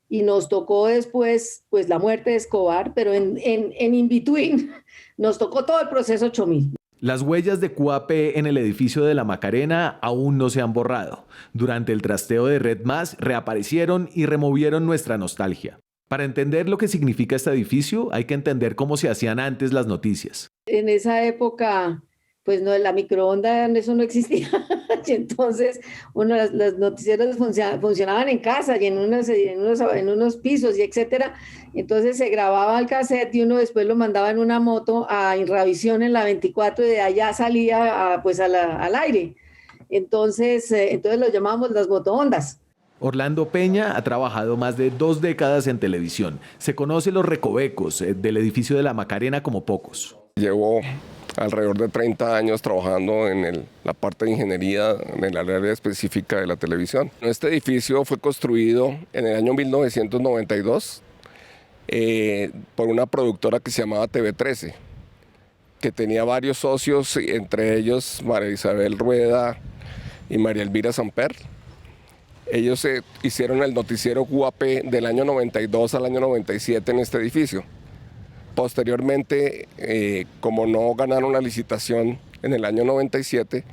y nos tocó después pues la muerte de Escobar, pero en in-between nos tocó todo el proceso 8000. Las huellas de QAP en el edificio de La Macarena aún no se han borrado. Durante el trasteo de Red Más reaparecieron y removieron nuestra nostalgia. Para entender lo que significa este edificio, hay que entender cómo se hacían antes las noticias. En esa época, pues no, la microonda, eso no existía. Y entonces, las noticieros funcionaban en casa y en unos pisos y etcétera. Entonces se grababa el cassette y uno después lo mandaba en una moto a Inravisión en la 24 y de allá salía al aire. Entonces lo llamábamos las motoondas. Orlando Peña ha trabajado más de 2 décadas en televisión. Se conoce los recovecos del edificio de La Macarena como pocos. Llevo alrededor de 30 años trabajando en la parte de ingeniería en el área específica de la televisión. Este edificio fue construido en el año 1992 por una productora que se llamaba TV13, que tenía varios socios, entre ellos María Isabel Rueda y María Elvira Samper. Ellos hicieron el noticiero QAP del año 92 al año 97 en este edificio. Posteriormente, como no ganaron la licitación en el año 97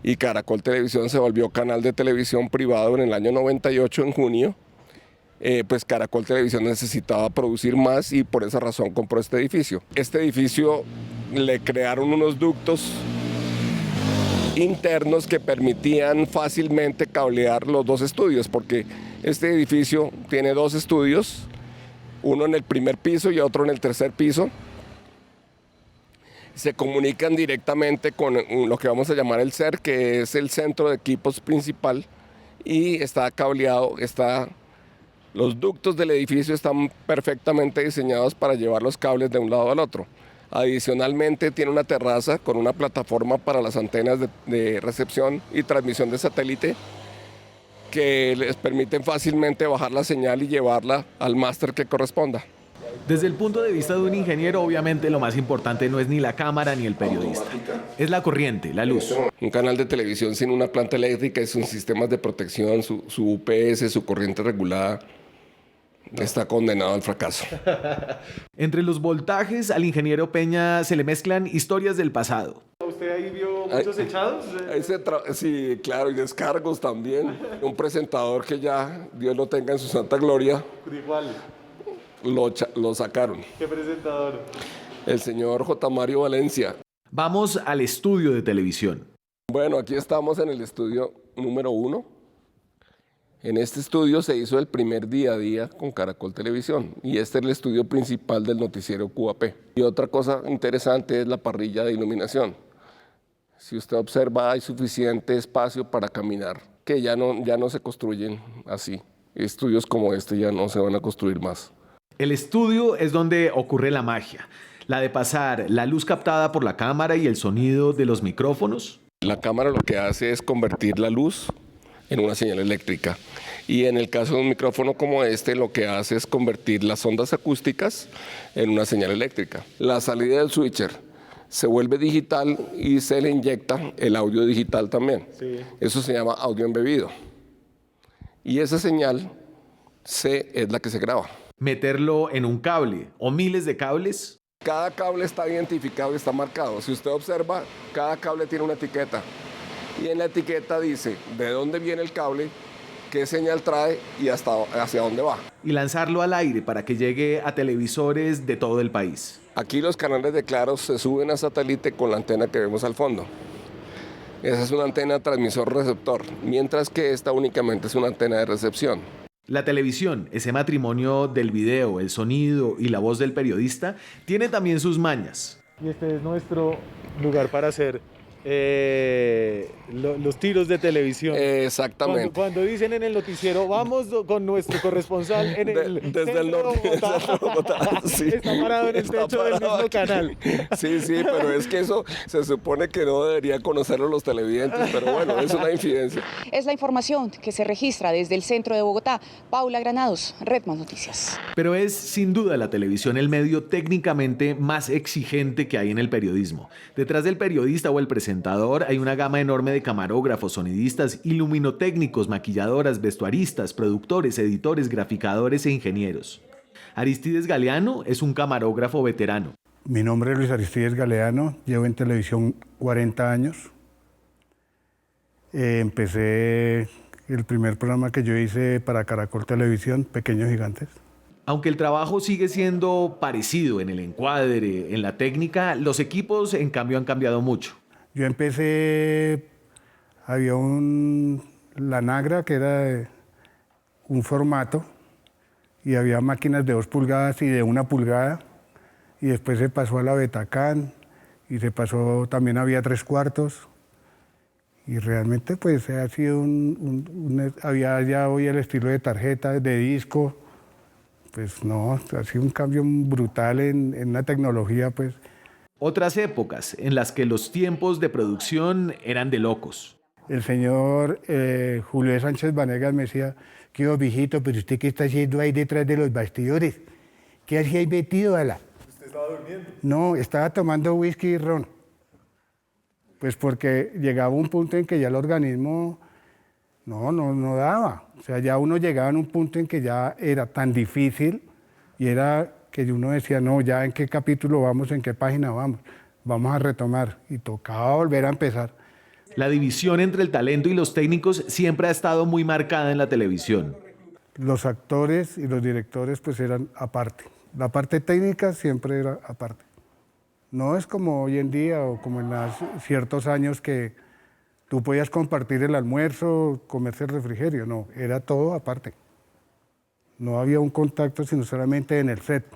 y Caracol Televisión se volvió canal de televisión privado en el año 98 en junio, pues Caracol Televisión necesitaba producir más y por esa razón compró este edificio. Este edificio le crearon unos ductos internos que permitían fácilmente cablear los 2 estudios, porque este edificio tiene 2 estudios, uno en el primer piso y otro en el tercer piso. Se comunican directamente con lo que vamos a llamar el CER, que es el centro de equipos principal, y está cableado, los ductos del edificio están perfectamente diseñados para llevar los cables de un lado al otro. Adicionalmente tiene una terraza con una plataforma para las antenas de recepción y transmisión de satélite que les permiten fácilmente bajar la señal y llevarla al máster que corresponda. Desde el punto de vista de un ingeniero, obviamente lo más importante no es ni la cámara ni el periodista. Es la corriente, la luz. Un canal de televisión sin una planta eléctrica y sus sistemas de protección, su UPS, su corriente regulada, está condenado al fracaso. Entre los voltajes, al ingeniero Peña se le mezclan historias del pasado. ¿Usted ahí vio muchos echados? Sí, claro, y descargos también. Un presentador que ya, Dios lo tenga en su santa gloria, ¿Cuál? lo sacaron. ¿Qué presentador? El señor J. Mario Valencia. Vamos al estudio de televisión. Bueno, aquí estamos en el estudio número 1. En este estudio se hizo el primer día a día con Caracol Televisión y este es el estudio principal del noticiero QAP. Y otra cosa interesante es la parrilla de iluminación. Si usted observa, hay suficiente espacio para caminar, que ya no se construyen así. Estudios como este ya no se van a construir más. El estudio es donde ocurre la magia, la de pasar la luz captada por la cámara y el sonido de los micrófonos. La cámara lo que hace es convertir la luz en una señal eléctrica. Y en el caso de un micrófono como este, lo que hace es convertir las ondas acústicas en una señal eléctrica. La salida del switcher se vuelve digital y se le inyecta el audio digital también. Sí. Eso se llama audio embebido. Y esa señal es la que se graba. Meterlo en un cable o miles de cables. Cada cable está identificado y está marcado. Si usted observa, cada cable tiene una etiqueta. Y en la etiqueta dice de dónde viene el cable, qué señal trae y hacia dónde va. Y lanzarlo al aire para que llegue a televisores de todo el país. Aquí los canales de Claro se suben a satélite con la antena que vemos al fondo. Esa es una antena transmisor-receptor, mientras que esta únicamente es una antena de recepción. La televisión, ese matrimonio del video, el sonido y la voz del periodista, tiene también sus mañas. Y este es nuestro lugar para hacer los tiros de televisión. Exactamente. Cuando dicen en el noticiero, vamos con nuestro corresponsal desde el norte de Bogotá. Sí, está parado en el techo del mismo canal. Sí, pero es que eso se supone que no debería conocerlo los televidentes, pero bueno, es una infidencia. Es la información que se registra desde el centro de Bogotá. Paula Granados, Red Más Noticias. Pero es sin duda la televisión el medio técnicamente más exigente que hay en el periodismo. Detrás del periodista o el presentador hay una gama enorme de camarógrafos, sonidistas, iluminotécnicos, maquilladoras, vestuaristas, productores, editores, graficadores e ingenieros. Aristides Galeano es un camarógrafo veterano. Mi nombre es Luis Aristides Galeano, llevo en televisión 40 años. Empecé el primer programa que yo hice para Caracol Televisión, Pequeños Gigantes. Aunque el trabajo sigue siendo parecido en el encuadre, en la técnica, los equipos en cambio han cambiado mucho. Yo empecé, había la Nagra, que era un formato, y había máquinas de 2 pulgadas y de 1 pulgada, y después se pasó a la Betacam, y se pasó, también había 3/4, y realmente pues ha sido había ya hoy el estilo de tarjeta, de disco, pues no, ha sido un cambio brutal en la tecnología, pues. Otras épocas en las que los tiempos de producción eran de locos. El señor Julio Sánchez Vanegas me decía, ¿qué viejito, pero usted qué está haciendo ahí detrás de los bastidores? ¿Qué hacía ahí metido, ala? ¿Usted estaba durmiendo? No, estaba tomando whisky y ron. Pues porque llegaba un punto en que ya el organismo no daba. O sea, ya uno llegaba en un punto en que ya era tan difícil y era que uno decía, no, ya en qué capítulo vamos, en qué página vamos a retomar. Y tocaba volver a empezar. La división entre el talento y los técnicos siempre ha estado muy marcada en la televisión. Los actores y los directores pues eran aparte. La parte técnica siempre era aparte. No es como hoy en día o como en ciertos años que tú podías compartir el almuerzo, comerse el refrigerio. No, era todo aparte. No había un contacto sino solamente en el set.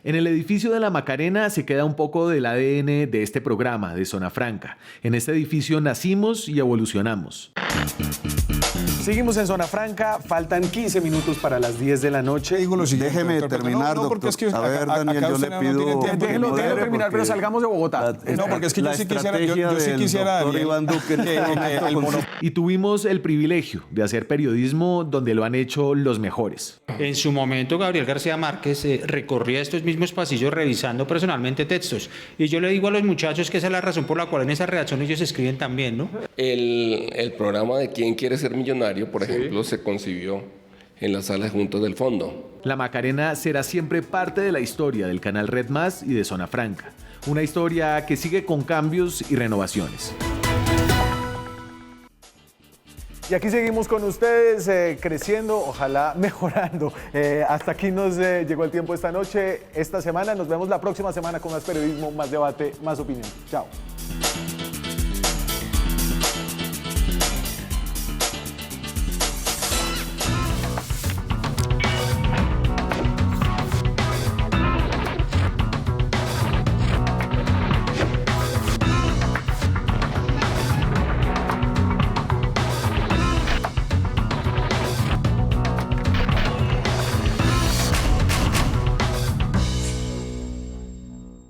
En el edificio de La Macarena se queda un poco del ADN de este programa, de Zona Franca. En este edificio nacimos y evolucionamos. Seguimos en Zona Franca, faltan 15 minutos para las 10 de la noche. Déjeme terminar, doctor. Porque es que a ver, Daniel, yo le pido... Déjelo terminar, pero salgamos de Bogotá. No, porque es que yo sí quisiera Daniel, Iván Duque, y tuvimos el privilegio de hacer periodismo donde lo han hecho los mejores. En su momento, Gabriel García Márquez recorría estos mismos pasillos revisando personalmente textos. Y yo le digo a los muchachos que esa es la razón por la cual en esa redacción ellos escriben también, ¿no? El programa de ¿Quién quiere ser millonario?, por ejemplo, se concibió en la sala de juntas del fondo. La Macarena será siempre parte de la historia del canal Red Más y de Zona Franca. Una historia que sigue con cambios y renovaciones. Y aquí seguimos con ustedes, creciendo, ojalá mejorando. Hasta aquí nos llegó el tiempo esta noche, esta semana. Nos vemos la próxima semana con más periodismo, más debate, más opinión. Chao.